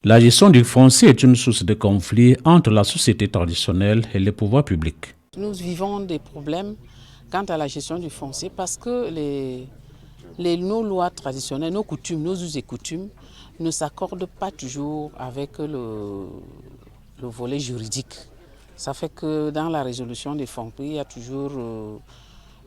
La gestion du foncier est une source de conflit entre la société traditionnelle et les pouvoirs publics. Nous vivons des problèmes quant à la gestion du foncier parce que nos lois traditionnelles, nos coutumes, nos us et coutumes ne s'accordent pas toujours avec le volet juridique. Ça fait que dans la résolution des conflits, il y a toujours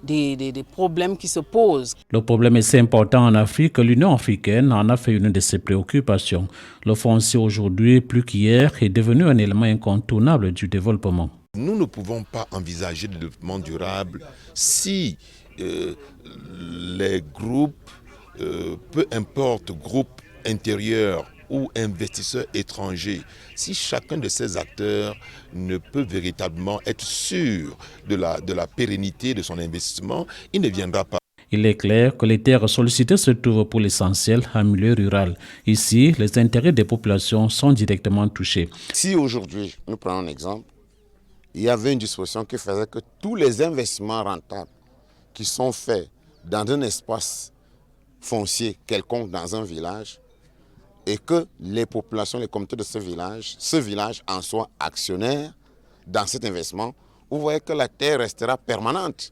des problèmes qui se posent. Le problème est si important en Afrique que l'Union africaine en a fait une de ses préoccupations. Le foncier aujourd'hui, plus qu'hier, est devenu un élément incontournable du développement. Nous ne pouvons pas envisager le développement durable si les groupes, peu importe groupes intérieurs ou investisseurs étrangers, si chacun de ces acteurs ne peut véritablement être sûr de la pérennité de son investissement, il ne viendra pas. Il est clair que les terres sollicitées se trouvent pour l'essentiel en milieu rural. Ici, les intérêts des populations sont directement touchés. Si aujourd'hui, nous prenons un exemple, il y avait une disposition qui faisait que tous les investissements rentables qui sont faits dans un espace foncier quelconque dans un village et que les populations, les communautés de ce village en soit actionnaire dans cet investissement, vous voyez que la terre restera permanente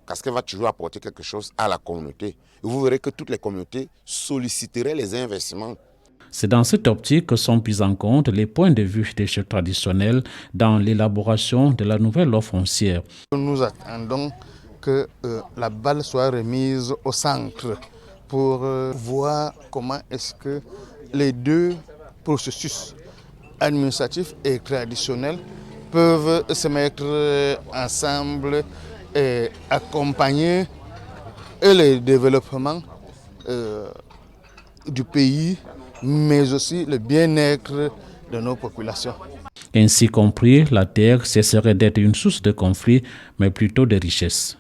parce qu'elle va toujours apporter quelque chose à la communauté. Et vous verrez que toutes les communautés solliciteraient les investissements. C'est dans cette optique que sont pris en compte les points de vue des chefs traditionnels dans l'élaboration de la nouvelle loi foncière. Nous attendons que la balle soit remise au centre pour voir comment est-ce que les deux processus administratifs et traditionnels peuvent se mettre ensemble et accompagner le développement du pays, mais aussi le bien-être de nos populations. Ainsi compris, la terre cesserait d'être une source de conflit, mais plutôt de richesse.